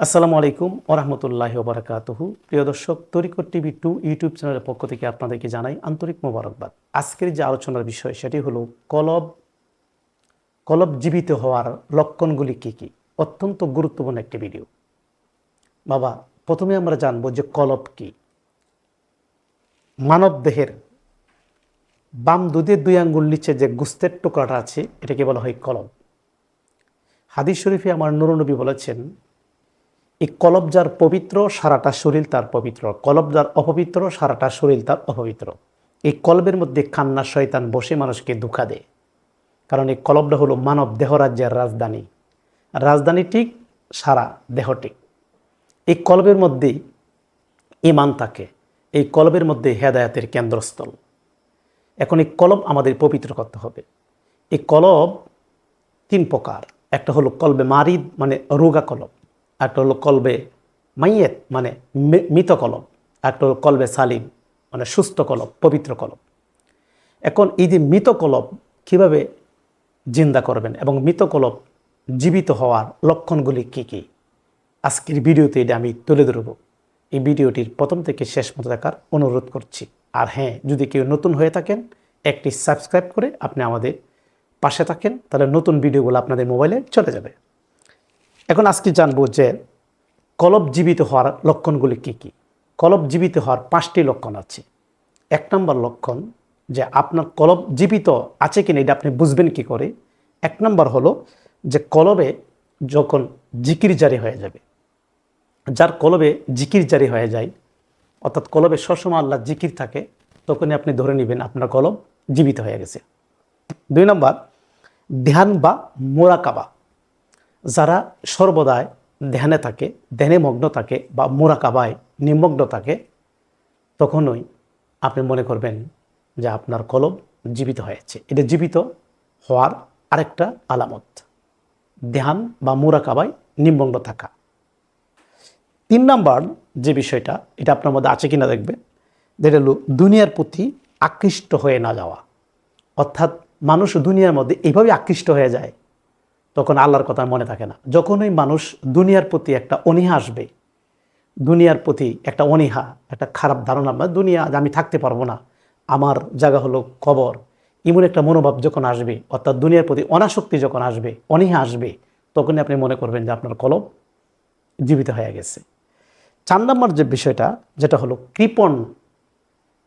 আসসালামু আলাইকুম ওরহমতুল্লাহি ওবারাকাতুহু। প্রিয় দর্শক, তরিকত টিভি 2 ইউটিউব চ্যানেলের পক্ষ থেকে আপনাদেরকে জানাই আন্তরিক মোবারকবাদ। আজকের যে আলোচনার বিষয় সেটি হলো কলব জীবিত হওয়ার লক্ষণগুলি কী কী। অত্যন্ত গুরুত্বপূর্ণ একটি ভিডিও। বাবা, প্রথমে আমরা জানবো যে কলব কি। মানব দেহের বাম দুধের 2 আঙ্গুল নিচে যে গোস্তের টুকরাটা আছে এটাকে বলা হয় কলব। হাদিস শরীফে আমার নূরনবী বলেছেন, এই কলব যার পবিত্র সারাটা শরীর তার পবিত্র, কলব যার অপবিত্র সারাটা শরীর তার অপবিত্র। এই কলবের মধ্যে কান্না শয়তান বসে মানুষকে ধোঁকা দেয়, কারণ এই কলবটা হলো মানব দেহরাজ্যের রাজধানী। রাজধানী ঠিক, সারা দেহ ঠিক। এই কলবের মধ্যেই ঈমান থাকে, এই কলবের মধ্যে হেদায়েতের কেন্দ্রস্থল। এখন এই কলব আমাদের পবিত্র করতে হবে। এই কলব 3 প্রকার। একটা হলো কলবে মারিদ মানে রোগা কলব, একটা হলো কলবে মাইয়েত মানে মৃত কলব, একটা হলো কলবে সালিম মানে সুস্থ কলব, পবিত্র কলব। এখন এই যে মৃত কলব কীভাবে জিন্দা করবেন এবং মৃত কলব জীবিত হওয়ার লক্ষণগুলি কী কী, আজকের ভিডিওতে এটা আমি তুলে ধরব। এই ভিডিওটির প্রথম থেকে শেষ মতো দেখার অনুরোধ করছি। আর হ্যাঁ, যদি কেউ নতুন হয়ে থাকেন একটি সাবস্ক্রাইব করে আপনি আমাদের পাশে থাকেন, তাহলে নতুন ভিডিওগুলো আপনাদের মোবাইলে চলে যাবে। এখন আজকে জানবো যে কলব জীবিত হওয়ার লক্ষণগুলি কী কী। কলব জীবিত হওয়ার 5টি লক্ষণ আছে। 1 নম্বর লক্ষণ যে আপনার কলব জীবিত আছে কিনা এটা আপনি বুঝবেন কি করে। 1 নম্বর হলো যে কলবে যখন জিকির জারি হয়ে যাবে, যার কলবে জিকির জারি হয়ে যায়, অর্থাৎ কলবে সবসময় আল্লাহ জিকির থাকে, তখনই আপনি ধরে নেবেন আপনার কলব জীবিত হয়ে গেছে। 2 নম্বর ধ্যান বা মোরাকাবা। যারা সর্বদাই ধ্যানে থাকে, ধ্যানে মগ্ন থাকে বা মোরাকাবায় নিমগ্ন থাকে, তখনই আপনি মনে করবেন যে আপনার কলব জীবিত হয়েছে। এটা জীবিত হওয়ার আরেকটা আলামত, ধ্যান বা মোরাকাবায় নিমগ্ন থাকা। 3 নম্বর যে বিষয়টা, এটা আপনার মধ্যে আছে কিনা দেখবেন, যেটা হলো দুনিয়ার প্রতি আকৃষ্ট হয়ে না যাওয়া। অর্থাৎ মানুষ দুনিয়ার মধ্যে এইভাবে আকৃষ্ট হয়ে যায়, তখন আল্লাহর কথা মনে থাকে না। যখনই মানুষ দুনিয়ার প্রতি একটা অনীহা আসবে, দুনিয়ার প্রতি একটা অনীহা, একটা খারাপ ধারণা, দুনিয়া আমি থাকতে পারবো না, আমার জায়গা হলো কবর, এমন একটা মনোভাব যখন আসবে, অর্থাৎ দুনিয়ার প্রতি অনাসক্তি যখন আসবে, অনীহা আসবে, তখনই আপনি মনে করবেন যে আপনার কলব জীবিত হয়ে গেছে। 4 নম্বর যে বিষয়টা, যেটা হলো কৃপণ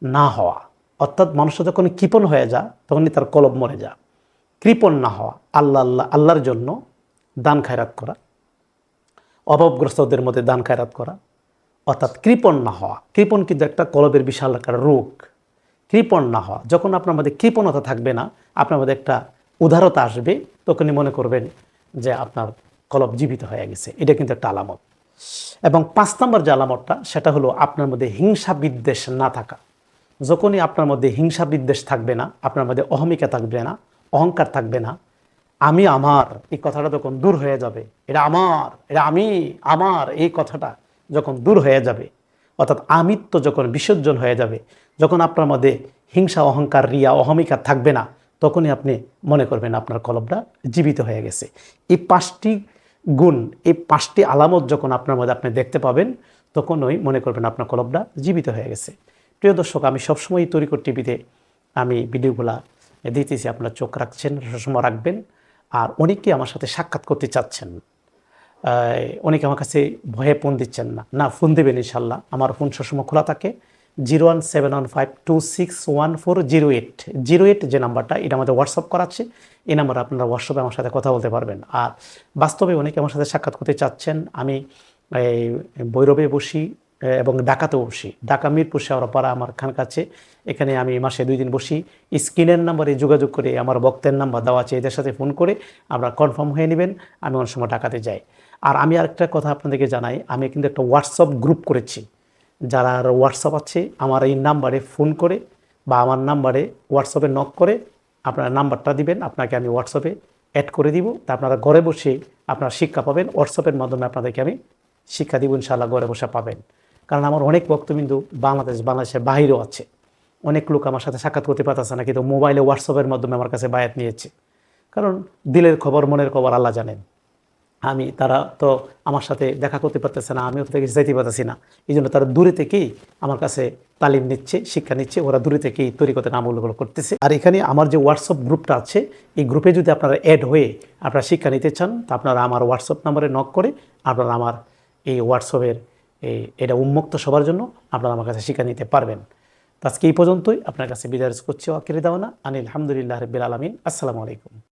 না হওয়া। অর্থাৎ মানুষ যখন কৃপণ হয়ে যায় তখনই তার কলব মরে যায়। কৃপণ না হওয়া, আল্লাহর জন্য দান খায়রাত করা, অভাবগ্রস্তদের মধ্যে দান খায়রাত করা, অর্থাৎ কৃপণ না হওয়া। কৃপণ কিন্তু একটা কলবের বিশাল একটা রোগ। কৃপণ না হওয়া, যখন আপনার মধ্যে কৃপণতা থাকবে না, আপনার মধ্যে একটা উদারতা আসবে, তখনই মনে করবেন যে আপনার কলব জীবিত হয়ে গেছে। এটা কিন্তু একটা আলামত। এবং 5 নম্বর যে আলামতটা, সেটা হলো আপনার মধ্যে হিংসা বিদ্বেষ না থাকা। যখনই আপনার মধ্যে হিংসা বিদ্বেষ থাকবে না, আপনার মধ্যে অহমিকা থাকবে না, অহংকার থাকবে না, আমি আমার এই কথাটা যখন দূর হয়ে যাবে, এটা আমার, এটা আমি, আমার এই কথাটা যখন দূর হয়ে যাবে, অর্থাৎ আমিত্ব যখন বিসর্জন হয়ে যাবে, যখন আপনার মধ্যে হিংসা অহংকার রিয়া অহমিকা থাকবে না, তখনই আপনি মনে করবেন আপনার কলবটা জীবিত হয়ে গেছে। এই 5টি গুণ, এই 5টি আলামত যখন আপনার মধ্যে আপনি দেখতে পাবেন, তখনই মনে করবেন আপনার কলবটা জীবিত হয়ে গেছে। প্রিয় দর্শক, আমি সবসময় তরিকত টিভিতে আমি ভিডিওগুলা দিতেছি, আপনারা চোখ রাখছেন, সবসময় রাখবেন। আর অনেকে আমার সাথে সাক্ষাৎ করতে চাচ্ছেন, অনেকে আমার কাছে ভয়ে ফোন দিচ্ছেন না, না ফোন দেবেন ইনশাল্লাহ। আমার ফোন সবসময় খোলা থাকে। 01715261408 যে নাম্বারটা, এটা আমাদের হোয়াটসঅ্যাপ করা আছে। এই নাম্বারে আপনারা হোয়াটসঅ্যাপে আমার সাথে কথা বলতে পারবেন। আর বাস্তবে অনেকে আমার সাথে সাক্ষাৎ করতে চাচ্ছেন। আমি ভৈরবে বসি এবং ঢাকাতেও বসি। ঢাকা মিরপুর শেওড়াপাড়া আমার কাছে, এখানে আমি মাসে 2 দিন বসি। স্ক্রিনের নাম্বারে যোগাযোগ করে, আমার বক্তের নাম্বার দেওয়া আছে, এদের সাথে ফোন করে আপনারা কনফার্ম হয়ে নেবেন। আমি অনেক সময় ঢাকাতে যাই। আর আমি আরেকটা কথা আপনাদেরকে জানাই, আমি কিন্তু একটা হোয়াটসঅ্যাপ গ্রুপ করেছি। যারা আর হোয়াটসঅ্যাপ আছে, আমার এই নাম্বারে ফোন করে বা আমার নাম্বারে হোয়াটসঅ্যাপে নক করে আপনার নাম্বারটা দিবেন, আপনাকে আমি হোয়াটসঅ্যাপে অ্যাড করে দিব। তা আপনারা ঘরে বসে আপনারা শিক্ষা পাবেন। হোয়াটসঅ্যাপের মাধ্যমে আপনাদেরকে আমি শিক্ষা দিব, ইনশাআল্লাহ ঘরে বসে পাবেন। কারণ আমার অনেক ভক্তবিন্দু বাংলাদেশের বাহিরেও আছে। অনেক লোক আমার সাথে সাক্ষাৎ করতে পারতেছে না, কিন্তু মোবাইলে হোয়াটসঅ্যাপের মাধ্যমে আমার কাছে বায়াত নিয়েছে। কারণ দিলের খবর, মনের খবর আল্লাহ জানেন। তারা তো আমার সাথে দেখা করতে পারতেছে না, আমিও থেকে যাইতে পারতেছি না, এই জন্য তারা দূরে থেকেই আমার কাছে তালিম নিচ্ছে, শিক্ষা নিচ্ছে, ওরা দূরে থেকেই তরিকতের আমলগুলো করতেছে। আর এখানে আমার যে হোয়াটসঅ্যাপ গ্রুপটা আছে, এই গ্রুপে যদি আপনারা অ্যাড হয়ে আপনারা শিক্ষা নিতে চান, তা আপনারা আমার হোয়াটসঅ্যাপ নাম্বারে নক করে আপনারা আমার এই হোয়াটসঅ্যাপের এটা উন্মুক্ত সবার জন্য, আপনারা আমার কাছে শিক্ষা নিতে পারবেন। তো আজকে এই পর্যন্তই, আপনার কাছে বিদায় করছি। ওয়াকির দাওয়ানা আনিল হামদুলিল্লাহ রাব্বিল আলামিন। আসসালামু আলাইকুম।